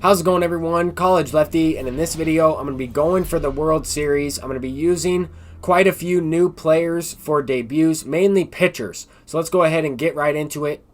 How's it going, everyone? College Lefty, and in this video I'm going to be going for the World Series. I'm going to be using quite a few new players for debuts, mainly pitchers. So let's go ahead and get right into it.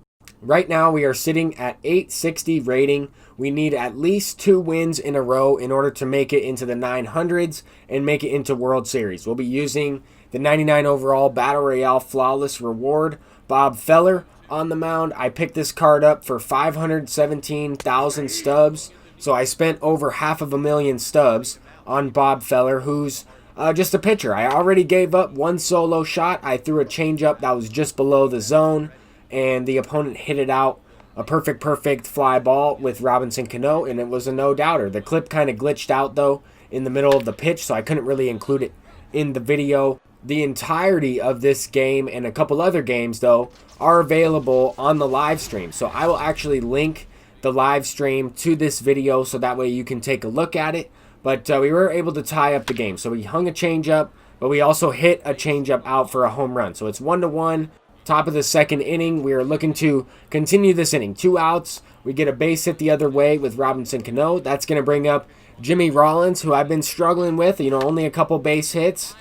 Right now we are sitting at 860 rating. We need at least 2 wins in a row in order to make it into the 900s and make it into World Series. We'll be using the 99 overall Battle Royale Flawless Reward, Bob Feller, on the mound. I picked this card up for 517,000 stubs, so I spent over $500,000 stubs on Bob Feller, who's just a pitcher. I already gave up one solo shot. I threw a changeup that was just below the zone, and the opponent hit it out a perfect fly ball with Robinson Cano, and it was a no-doubter. The clip kind of glitched out, though, in the middle of the pitch, so I couldn't really include it in the video. The entirety of this game and a couple other games, though, are available on the live stream. So I will actually link the live stream to this video so that way you can take a look at it. But we were able to tie up the game. So we hung a changeup, but we also hit a changeup out for a home run. So it's 1-1, top of the second inning. We are looking to continue this inning. 2 outs. We get a base hit the other way with Robinson Cano. That's going to bring up Jimmy Rollins, who I've been struggling with. Only a couple base hits.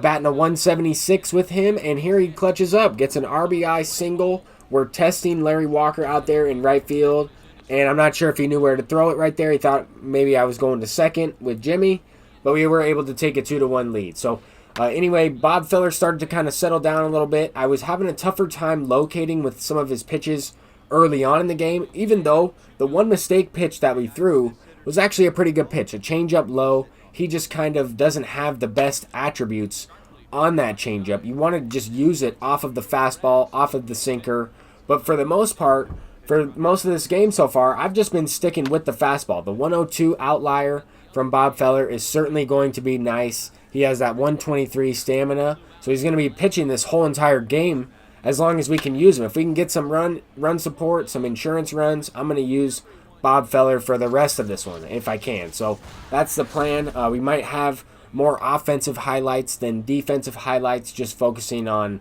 Batting a 176 with him, and here he clutches up, gets an RBI single. We're testing Larry Walker out there in right field, and I'm not sure if he knew where to throw it right there. He thought maybe I was going to second with Jimmy, but we were able to take a 2-1 lead. So anyway, Bob Feller started to kind of settle down a little bit. I was having a tougher time locating with some of his pitches early on in the game, even though the one mistake pitch that we threw was actually a pretty good pitch, a changeup low. He just kind of doesn't have the best attributes on that changeup. You want to just use it off of the fastball, off of the sinker. But for the most part, for most of this game so far, I've just been sticking with the fastball. The 102 outlier from Bob Feller is certainly going to be nice. He has that 123 stamina, so he's going to be pitching this whole entire game as long as we can use him. If we can get some run support, some insurance runs, I'm going to use Bob Feller for the rest of this one if I can. So that's the plan. We might have more offensive highlights than defensive highlights, just focusing on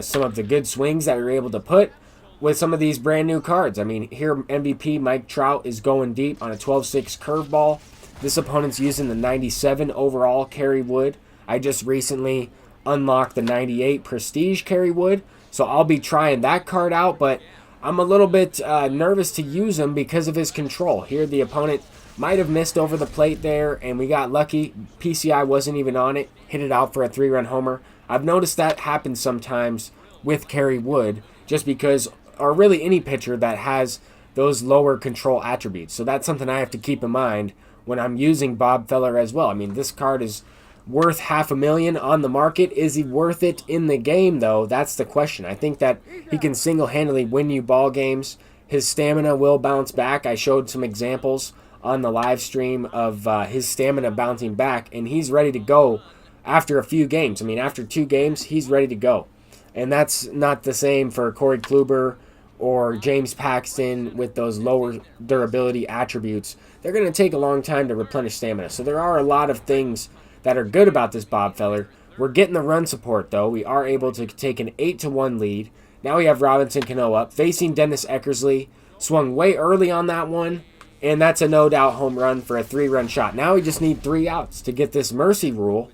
some of the good swings that we were able to put with some of these brand new cards. I mean, here MVP Mike Trout is going deep on a 12-6 curveball. This opponent's using the 97 overall Kerry Wood. I just recently unlocked the 98 Prestige Kerry Wood, so I'll be trying that card out, but I'm a little bit nervous to use him because of his control. Here the opponent might have missed over the plate there, and we got lucky. PCI wasn't even on it. Hit it out for a 3-run homer. I've noticed that happens sometimes with Kerry Wood, just because, or really any pitcher that has those lower control attributes. So that's something I have to keep in mind when I'm using Bob Feller as well. I mean, this card is worth $500,000 on the market. Is he worth it in the game, though? That's the question. I think that he can single-handedly win you ball games. His stamina will bounce back. I showed some examples on the live stream of his stamina bouncing back, and he's ready to go after a few games. I mean, after 2 games, he's ready to go. And that's not the same for Corey Kluber or James Paxton with those lower durability attributes. They're going to take a long time to replenish stamina. So there are a lot of things that are good about this Bob Feller. We're getting the run support, though. We are able to take an 8-1 lead. Now we have Robinson Cano up, facing Dennis Eckersley. Swung way early on that one, and that's a no-doubt home run for a 3-run shot. Now we just need 3 outs to get this mercy rule,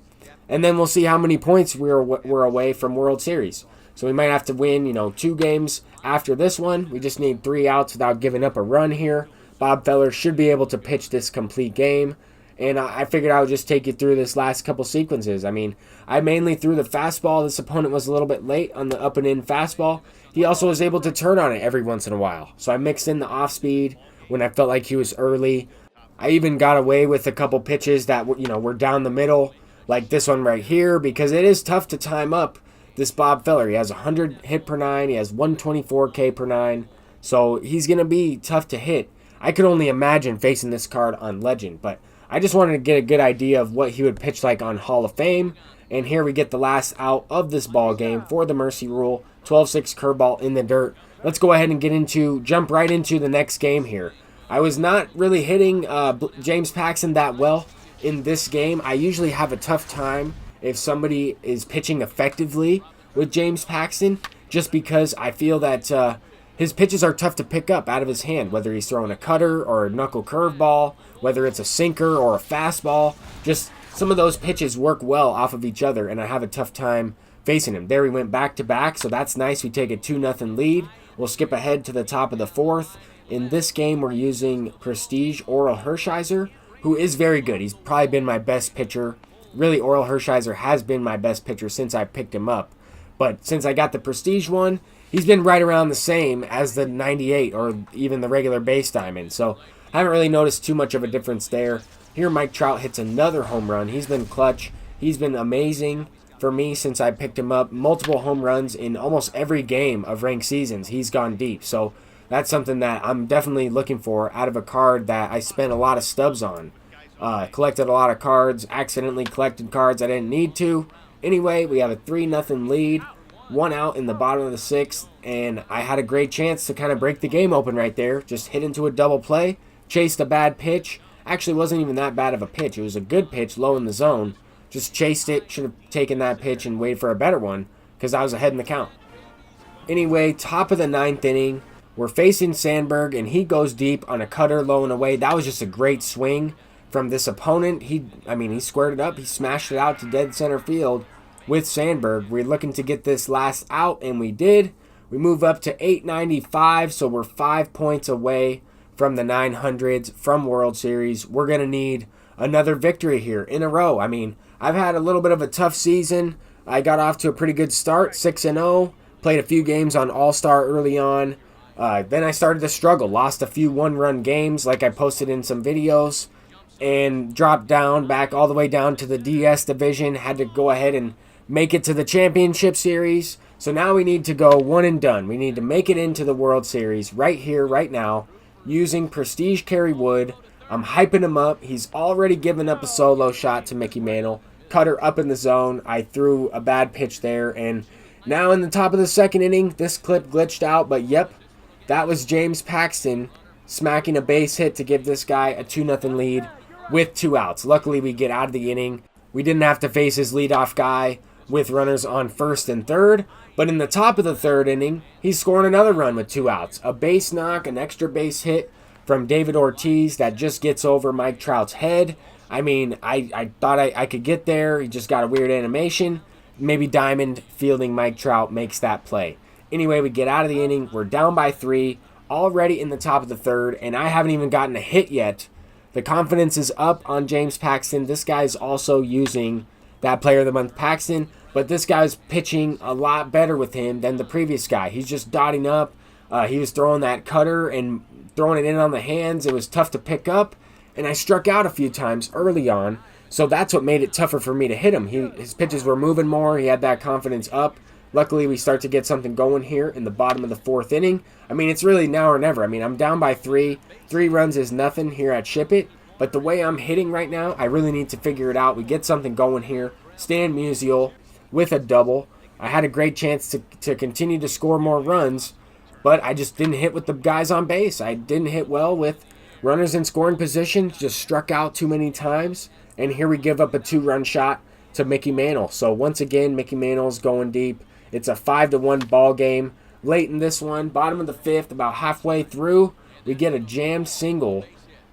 and then we'll see how many points we're away from World Series. So we might have to win, 2 games after this one. We just need 3 outs without giving up a run here. Bob Feller should be able to pitch this complete game. And I figured I would just take you through this last couple sequences. I mean, I mainly threw the fastball. This opponent was a little bit late on the up and in fastball. He also was able to turn on it every once in a while. So I mixed in the off speed when I felt like he was early. I even got away with a couple pitches that were down the middle, like this one right here, because it is tough to time up this Bob Feller. He has 100 hit per 9. He has 124 K per 9. So he's going to be tough to hit. I could only imagine facing this card on Legend, but I just wanted to get a good idea of what he would pitch like on Hall of Fame. And here we get the last out of this ball game for the mercy rule. 12-6 curveball in the dirt. Let's go ahead and jump right into the next game here. I was not really hitting James Paxton that well in this game. I usually have a tough time if somebody is pitching effectively with James Paxton, just because I feel that his pitches are tough to pick up out of his hand, whether he's throwing a cutter or a knuckle curveball, whether it's a sinker or a fastball. Just some of those pitches work well off of each other, and I have a tough time facing him. There we went back-to-back, so that's nice. We take a 2-0 lead. We'll skip ahead to the top of the fourth. In this game, we're using Prestige Oral Hershiser, who is very good. He's probably been my best pitcher. Really, Oral Hershiser has been my best pitcher since I picked him up. But since I got the Prestige one, he's been right around the same as the 98 or even the regular base diamond. So I haven't really noticed too much of a difference there. Here, Mike Trout hits another home run. He's been clutch. He's been amazing for me since I picked him up. Multiple home runs in almost every game of ranked seasons. He's gone deep. So that's something that I'm definitely looking for out of a card that I spent a lot of stubs on. Collected a lot of cards, accidentally collected cards I didn't need to. Anyway, we have a 3-0 lead, 1 out in the bottom of the sixth, and I had a great chance to kind of break the game open right there. Just hit into a double play, chased a bad pitch. Actually, wasn't even that bad of a pitch. It was a good pitch, low in the zone. Just chased it, should have taken that pitch and waited for a better one because I was ahead in the count. Anyway, top of the ninth inning, we're facing Sandberg, and he goes deep on a cutter low and away. That was just a great swing from this opponent. He squared it up. He smashed it out to dead center field with Sandberg. We're looking to get this last out, and we did. We move up to 895, so we're 5 points away from the 900s from World Series. We're going to need another victory here in a row. I've had a little bit of a tough season. I got off to a pretty good start, 6-0. Played a few games on All-Star early on. Then I started to struggle. Lost a few one-run games like I posted in some videos. And dropped down, back all the way down to the DS division. Had to go ahead and make it to the championship series. So now we need to go one and done. We need to make it into the World Series right here, right now, using Prestige Kerry Wood. I'm hyping him up. He's already given up a solo shot to Mickey Mantle. Cutter up in the zone. I threw a bad pitch there. And now in the top of the second inning, this clip glitched out. But yep, that was James Paxton smacking a base hit to give this guy a 2-0 lead with 2 outs. Luckily, we get out of the inning. We didn't have to face his leadoff guy with runners on first and third. But in the top of the third inning, he's scoring another run with 2 outs. A base knock, an extra base hit from David Ortiz that just gets over Mike Trout's head. I thought I could get there. He just got a weird animation. Maybe Diamond fielding Mike Trout makes that play. Anyway, we get out of the inning. We're down by 3, already in the top of the third, and I haven't even gotten a hit yet. The confidence is up on James Paxton. This guy's also using that Player of the Month Paxton, but this guy's pitching a lot better with him than the previous guy. He's just dotting up. He was throwing that cutter and throwing it in on the hands. It was tough to pick up, and I struck out a few times early on, so that's what made it tougher for me to hit him. His pitches were moving more. He had that confidence up. Luckily, we start to get something going here in the bottom of the fourth inning. It's really now or never. I'm down by 3. 3 runs is nothing here at Ship It. But the way I'm hitting right now, I really need to figure it out. We get something going here. Stan Musial with a double. I had a great chance to continue to score more runs, but I just didn't hit with the guys on base. I didn't hit well with runners in scoring position. Just struck out too many times. And here we give up a 2-run shot to Mickey Mantle. So once again, Mickey Mantle's going deep. It's a 5-1 ball game. Late in this one, bottom of the fifth, about halfway through, we get a jam single.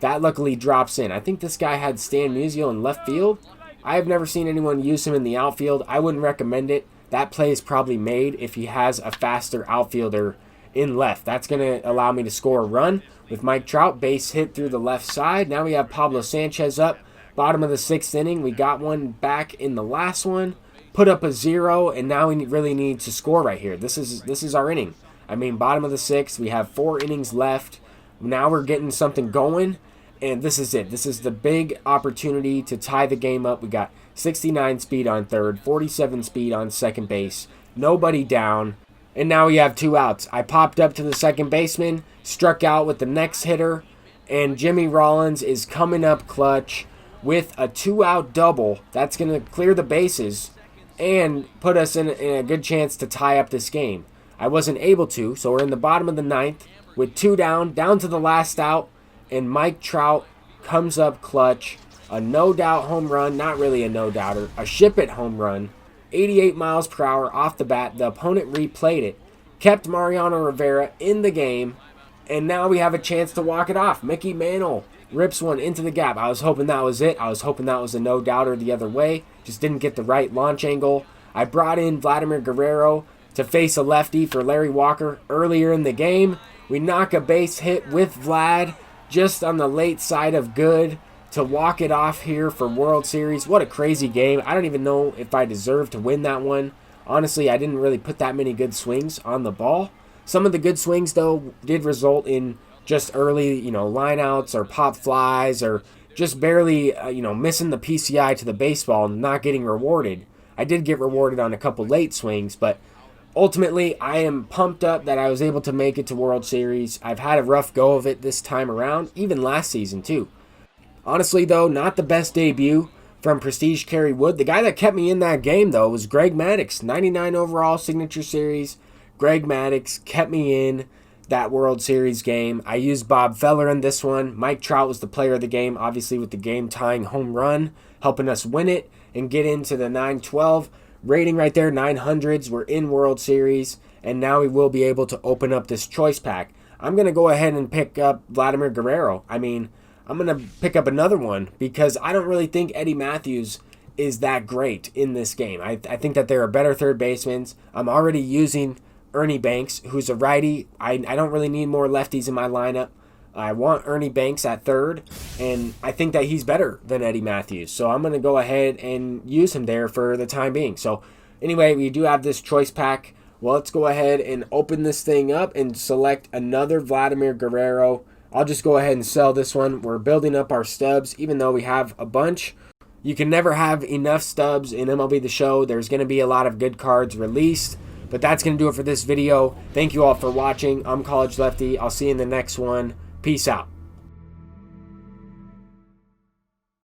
That luckily drops in. I think this guy had Stan Musial in left field. I have never seen anyone use him in the outfield. I wouldn't recommend it. That play is probably made if he has a faster outfielder in left. That's going to allow me to score a run with Mike Trout. Base hit through the left side. Now we have Pablo Sanchez up. Bottom of the sixth inning. We got one back in the last one. Put up a 0, and now we really need to score right here. This is our inning. Bottom of the sixth. We have 4 innings left. Now we're getting something going, and this is it. This is the big opportunity to tie the game up. We got 69 speed on third, 47 speed on second base, nobody down, and now we have 2 outs. I popped up to the second baseman, struck out with the next hitter, and Jimmy Rollins is coming up clutch with a 2-out double. That's going to clear the bases and put us in a good chance to tie up this game. I wasn't able to, so we're in the bottom of the ninth with 2 down to the last out, and Mike Trout comes up clutch. A no-doubt home run, not really a no-doubter, a Ship It home run, 88 miles per hour off the bat. The opponent replayed it. kept Mariano Rivera in the game, and now we have a chance to walk it off. Mickey Mantle rips one into the gap. I was hoping that was it. I was hoping that was a no-doubter the other way. Just didn't get the right launch angle. I brought in Vladimir Guerrero to face a lefty for Larry Walker earlier in the game. We knock a base hit with Vlad just on the late side of good to walk it off here for World Series. What a crazy game. I don't even know if I deserve to win that one. Honestly, I didn't really put that many good swings on the ball. Some of the good swings, though, did result in just early, lineouts or pop flies or just barely, missing the PCI to the baseball and not getting rewarded. I did get rewarded on a couple late swings, but ultimately, I am pumped up that I was able to make it to World Series. I've had a rough go of it this time around, even last season, too. Honestly, though, not the best debut from Prestige Kerry Wood. The guy that kept me in that game, though, was Greg Maddux. 99 overall Signature Series. Greg Maddux kept me in that World Series game. I used Bob Feller in this one. Mike Trout was the player of the game, obviously with the game-tying home run, helping us win it and get into the 912 rating right there. 900s. We're in World Series, and now we will be able to open up this choice pack. I'm going to go ahead and pick up Vladimir Guerrero. I'm going to pick up another one because I don't really think Eddie Matthews is that great in this game. I think that there are better third basemen. I'm already using Ernie Banks, who's a righty. I don't really need more lefties in my lineup. I want Ernie Banks at third, and I think that he's better than Eddie Matthews. So I'm going to go ahead and use him there for the time being. So anyway, we do have this choice pack. Well, let's go ahead and open this thing up and select another Vladimir Guerrero. I'll just go ahead and sell this one. We're building up our stubs, even though we have a bunch. You can never have enough stubs in MLB The Show. There's going to be a lot of good cards released. But that's going to do it for this video. Thank you all for watching. I'm College Lefty. I'll see you in the next one. Peace out.